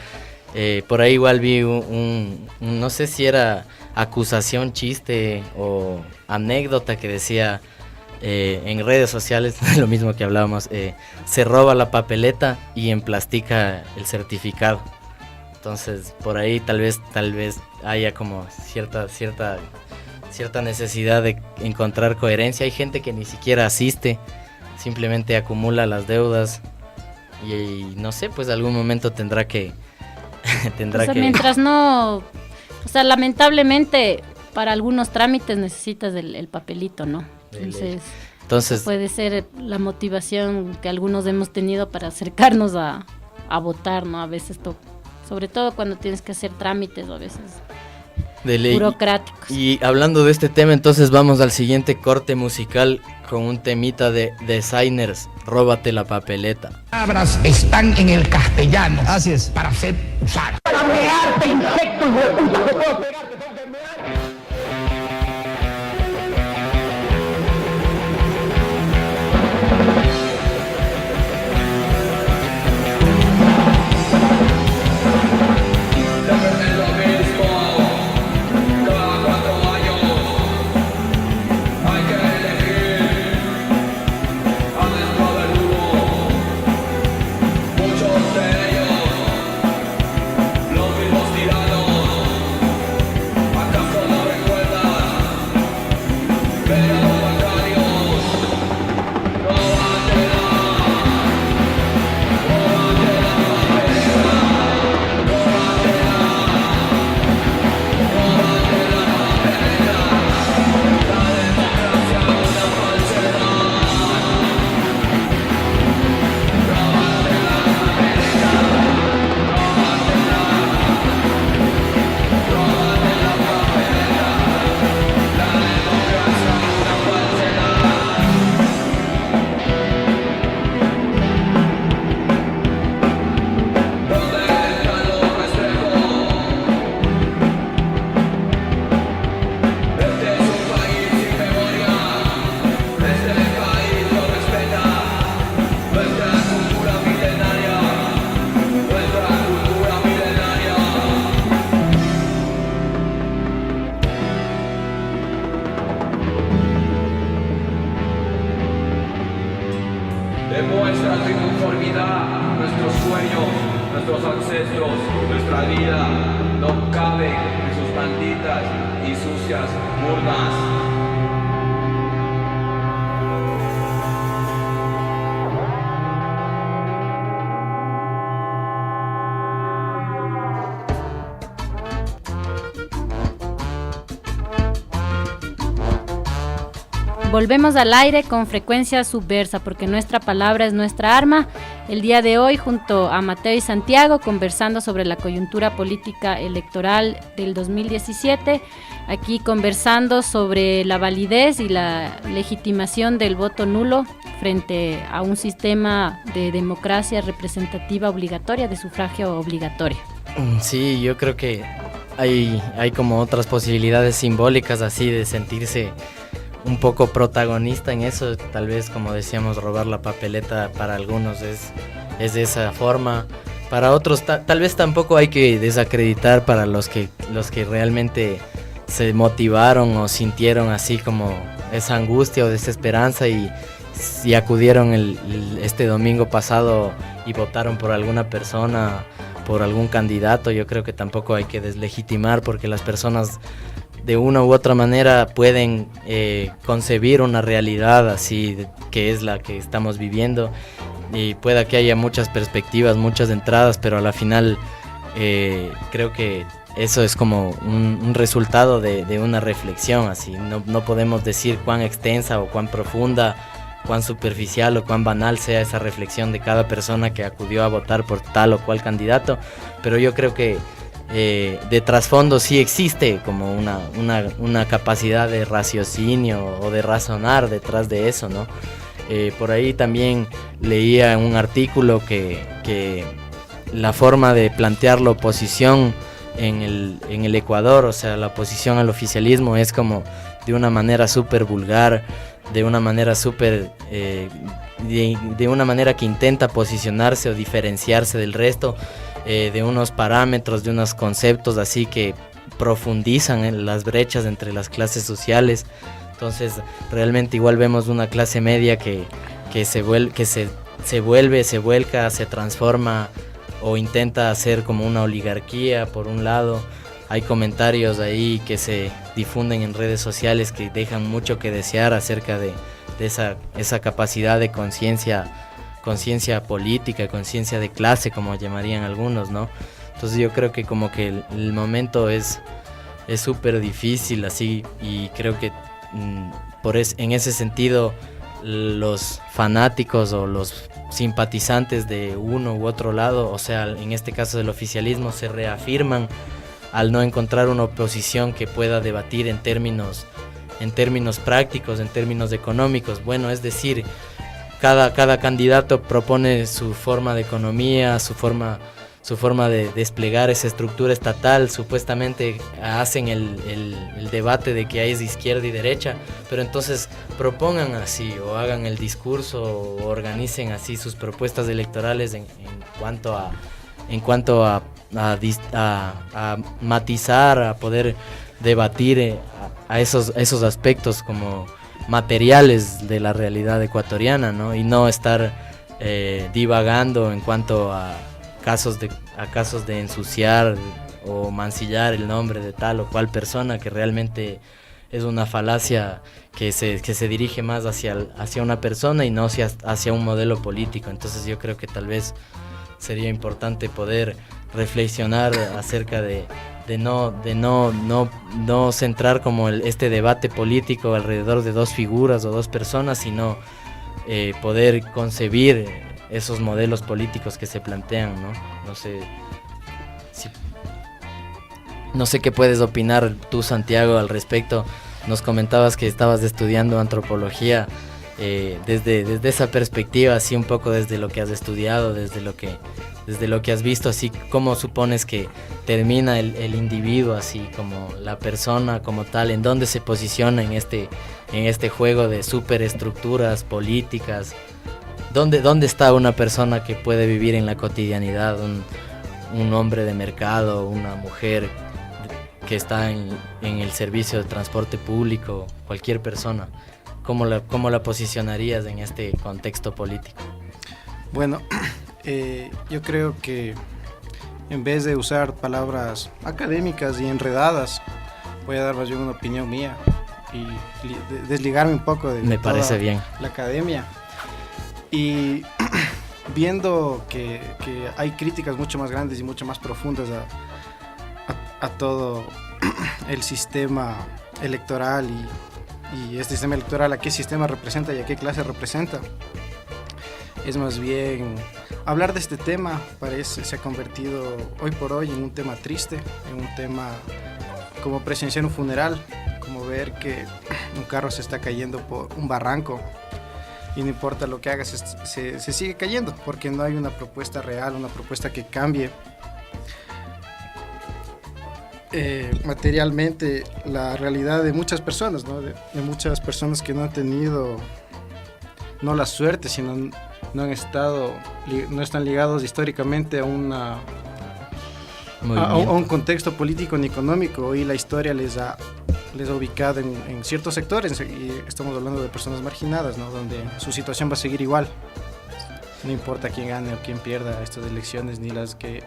por ahí igual vi no sé si era acusación, chiste o anécdota que decía en redes sociales, lo mismo que hablábamos, se roba la papeleta y emplastica el certificado. Entonces, por ahí tal vez haya como cierta necesidad de encontrar coherencia. Hay gente que ni siquiera asiste, simplemente acumula las deudas y no sé, pues algún momento tendrá que mientras no, o sea, lamentablemente para algunos trámites necesitas el papelito, ¿no? Entonces puede ser la motivación que algunos hemos tenido para acercarnos a votar, ¿no? A veces sobre todo cuando tienes que hacer trámites o a veces de ley burocráticos. Y hablando de este tema, entonces vamos al siguiente corte musical con un temita de Designers, Róbate la papeleta. Palabras están en el castellano. Así es. Para ser usadas. Para mearte, insecto, hijo de puta, te puedo pegar, te tengo que mear. Demuestra tu inconformidad, nuestros sueños, nuestros ancestros, nuestra vida no caben en sus malditas y sucias urnas. Volvemos al aire con Frecuencia Subversa, porque nuestra palabra es nuestra arma. El día de hoy, junto a Mateo y Santiago, conversando sobre la coyuntura política electoral del 2017. Aquí conversando sobre la validez y la legitimación del voto nulo frente a un sistema de democracia representativa obligatoria, de sufragio obligatorio. Sí, yo creo que hay como otras posibilidades simbólicas así de sentirse un poco protagonista en eso. Tal vez, como decíamos, robar la papeleta para algunos es de esa forma. Para otros tal vez tampoco hay que desacreditar para los que realmente se motivaron o sintieron así como esa angustia o desesperanza y acudieron este domingo pasado y votaron por alguna persona, por algún candidato. Yo creo que tampoco hay que deslegitimar, porque las personas de una u otra manera pueden concebir una realidad así que es la que estamos viviendo, y pueda que haya muchas perspectivas, muchas entradas, pero a la final creo que eso es como un resultado de una reflexión. Así no podemos decir cuán extensa o cuán profunda, cuán superficial o cuán banal sea esa reflexión de cada persona que acudió a votar por tal o cual candidato, pero yo creo que de trasfondo sí existe como una capacidad de raciocinio o de razonar detrás de eso, ¿no? Por ahí también leía un artículo que la forma de plantear la oposición en el Ecuador, o sea, la oposición al oficialismo, es como de una manera súper vulgar, de una manera súper de una manera que intenta posicionarse o diferenciarse del resto, de unos parámetros, de unos conceptos así que profundizan en las brechas entre las clases sociales. Entonces realmente igual vemos una clase media que se vuelca, se transforma o intenta hacer como una oligarquía por un lado. Hay comentarios ahí que se difunden en redes sociales que dejan mucho que desear acerca de esa capacidad de conciencia política, conciencia de clase, como llamarían algunos, ¿no? Entonces yo creo que como que el momento es súper difícil así, y creo que en ese sentido los fanáticos o los simpatizantes de uno u otro lado, o sea, en este caso del oficialismo, se reafirman al no encontrar una oposición que pueda debatir en términos prácticos, en términos económicos. Bueno, es decir, cada candidato propone su forma de economía, su forma de desplegar esa estructura estatal. Supuestamente hacen el debate de que hay de izquierda y derecha, pero entonces propongan así, o hagan el discurso, o organicen así sus propuestas electorales en cuanto a matizar, a poder debatir a esos aspectos como materiales de la realidad ecuatoriana, ¿no? Y no estar divagando en cuanto a casos de ensuciar o mancillar el nombre de tal o cual persona, que realmente es una falacia que se dirige más hacia una persona y no hacia un modelo político. Entonces yo creo que tal vez sería importante poder reflexionar acerca de no centrar como este debate político alrededor de dos figuras o dos personas, sino poder concebir esos modelos políticos que se plantean, ¿no? No sé qué puedes opinar tú, Santiago, al respecto. Nos comentabas que estabas estudiando antropología, desde esa perspectiva, así un poco desde lo que has estudiado, desde lo que has visto, así cómo supones que termina el individuo, así como la persona como tal, en dónde se posiciona en este juego de superestructuras políticas. ¿Dónde está una persona que puede vivir en la cotidianidad, un hombre de mercado, una mujer que está en el servicio de transporte público, cualquier persona? ¿Cómo la posicionarías en este contexto político? Bueno, yo creo que en vez de usar palabras académicas y enredadas, voy a dar más bien una opinión mía y desligarme un poco de Me parece bien. La academia. Y viendo que hay críticas mucho más grandes y mucho más profundas a todo el sistema electoral y este sistema electoral, a qué sistema representa y a qué clase representa, es más bien hablar de este tema. Se ha convertido hoy por hoy en un tema triste, en un tema como presenciar un funeral, como ver que un carro se está cayendo por un barranco y no importa lo que hagas, se sigue cayendo porque no hay una propuesta real, una propuesta que cambie materialmente la realidad de muchas personas, ¿no? De muchas personas que no han tenido no la suerte, sino no están ligados históricamente a un contexto político ni económico, y la historia les ha ubicado en ciertos sectores, y estamos hablando de personas marginadas, ¿no? Donde su situación va a seguir igual, no importa quién gane o quién pierda estas elecciones ni las que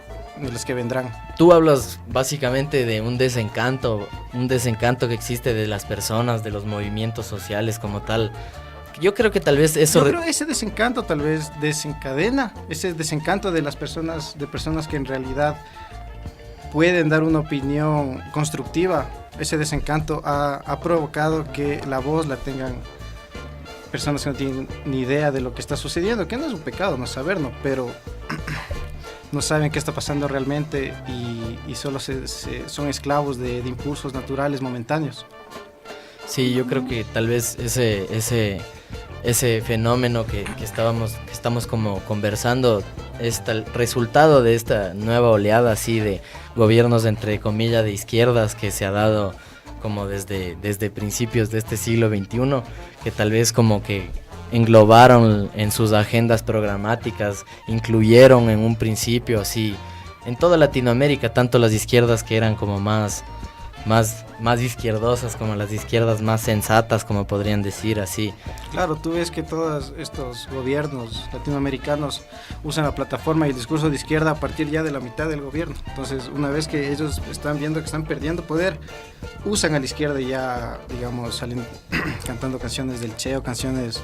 vendrán. Tú hablas básicamente de un desencanto que existe de las personas, de los movimientos sociales como tal. Yo creo que tal vez eso... Yo creo que ese desencanto tal vez desencadena, ese desencanto de las personas, que en realidad pueden dar una opinión constructiva. Ese desencanto ha provocado que la voz la tengan personas que no tienen ni idea de lo que está sucediendo, que no es un pecado no saberlo, pero no saben qué está pasando realmente y solo son esclavos de impulsos naturales momentáneos. Sí, yo creo que tal vez ese fenómeno que estamos como conversando es el resultado de esta nueva oleada así de gobiernos entre comillas de izquierdas que se ha dado como desde principios de este siglo XXI, que tal vez como que englobaron en sus agendas programáticas, incluyeron en un principio así en toda Latinoamérica, tanto las izquierdas que eran como más más izquierdosas, como las izquierdas más sensatas, como podrían decir así. Claro, tú ves que todos estos gobiernos latinoamericanos usan la plataforma y el discurso de izquierda a partir ya de la mitad del gobierno. Entonces, una vez que ellos están viendo que están perdiendo poder, usan a la izquierda y ya, digamos, salen cantando canciones del Che o canciones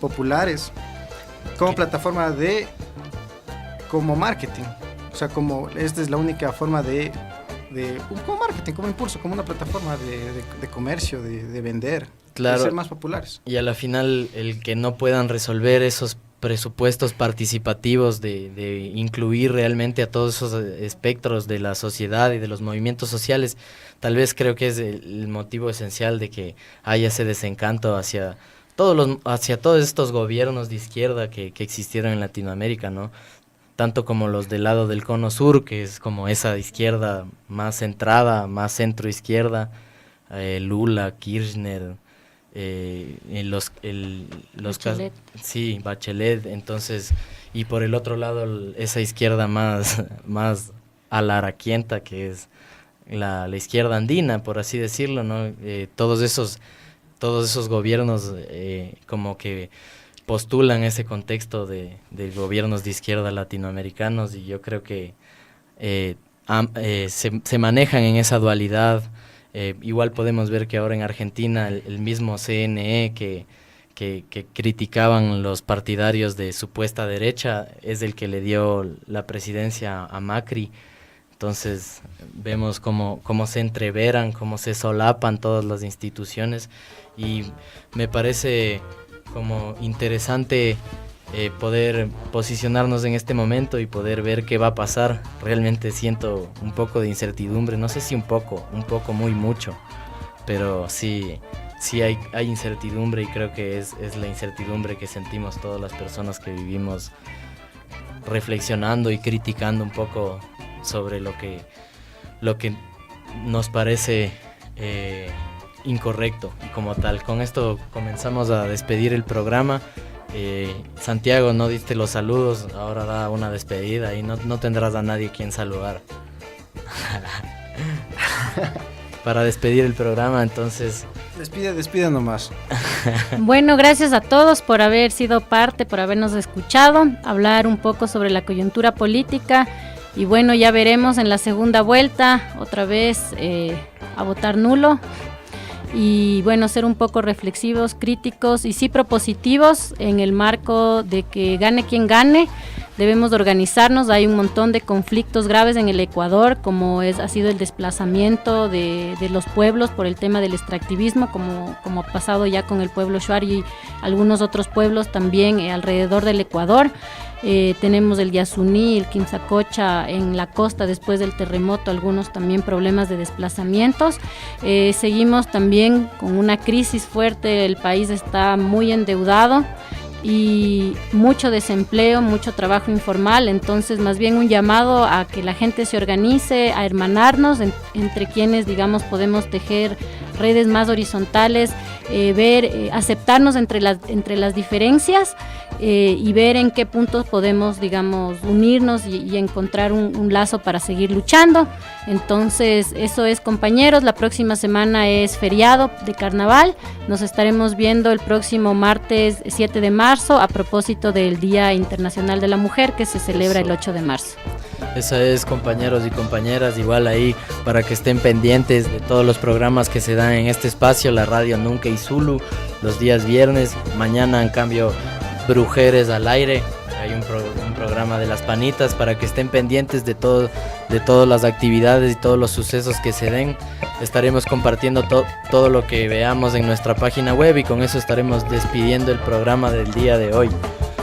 populares como plataforma como marketing. O sea, como esta es la única forma como marketing, como impulso, como una plataforma de comercio, de vender, claro, de ser más populares. Y a la final, el que no puedan resolver esos presupuestos participativos de incluir realmente a todos esos espectros de la sociedad y de los movimientos sociales, tal vez creo que es el motivo esencial de que haya ese desencanto hacia todos estos gobiernos de izquierda que existieron en Latinoamérica, ¿no? Tanto como los del lado del cono sur, que es como esa izquierda más centrada, más centro-izquierda, Lula, Kirchner, Bachelet. Sí, Bachelet, entonces, y por el otro lado esa izquierda más alaraquienta, que es la izquierda andina, por así decirlo, ¿no? Todos esos gobiernos como que postulan ese contexto de gobiernos de izquierda latinoamericanos, y yo creo que se manejan en esa dualidad. Igual podemos ver que ahora en Argentina el mismo CNE que criticaban los partidarios de supuesta derecha es el que le dio la presidencia a Macri. Entonces vemos cómo se entreveran, cómo se solapan todas las instituciones, y me parece como interesante poder posicionarnos en este momento y poder ver qué va a pasar. Realmente siento un poco de incertidumbre, no sé si un poco, muy mucho, pero sí hay incertidumbre, y creo que es la incertidumbre que sentimos todas las personas que vivimos reflexionando y criticando un poco sobre lo que nos parece incorrecto, y como tal. Con esto comenzamos a despedir el programa. Santiago, no diste los saludos, ahora da una despedida y no tendrás a nadie quien saludar. Para despedir el programa, entonces... Despide nomás. Bueno, gracias a todos por haber sido parte, por habernos escuchado, hablar un poco sobre la coyuntura política, y bueno, ya veremos en la segunda vuelta, otra vez a votar nulo. Y bueno, ser un poco reflexivos, críticos y sí propositivos en el marco de que gane quien gane. Debemos de organizarnos. Hay un montón de conflictos graves en el Ecuador, como ha sido el desplazamiento de los pueblos por el tema del extractivismo, como ha pasado ya con el pueblo Shuar y algunos otros pueblos también alrededor del Ecuador. Tenemos el Yasuní, el Quimsacocha en la costa después del terremoto, algunos también problemas de desplazamientos. Seguimos también con una crisis fuerte, el país está muy endeudado y mucho desempleo, mucho trabajo informal. Entonces más bien un llamado a que la gente se organice, a hermanarnos entre quienes, digamos, podemos tejer redes más horizontales, aceptarnos entre las diferencias, y ver en qué puntos podemos, digamos, unirnos y encontrar un lazo para seguir luchando. Entonces eso es, compañeros. La próxima semana es feriado de carnaval, nos estaremos viendo el próximo martes 7 de marzo a propósito del Día Internacional de la Mujer, que se celebra el 8 de marzo. Eso es, compañeros y compañeras, igual ahí para que estén pendientes de todos los programas que se dan en este espacio, la radio Nunca y Zulu, los días viernes. Mañana, en cambio, Brujeres al aire, hay un programa de las panitas, para que estén pendientes de todas las actividades y todos los sucesos que se den. Estaremos compartiendo todo lo que veamos en nuestra página web, y con eso estaremos despidiendo el programa del día de hoy.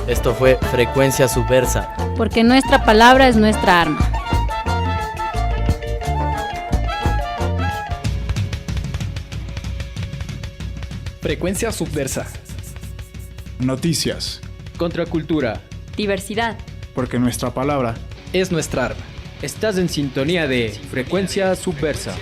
Esto fue Frecuencia Subversa, porque nuestra palabra es nuestra arma. Frecuencia Subversa. Noticias. Contracultura. Diversidad. Porque nuestra palabra es nuestra arma. Estás en sintonía de Frecuencia Subversa.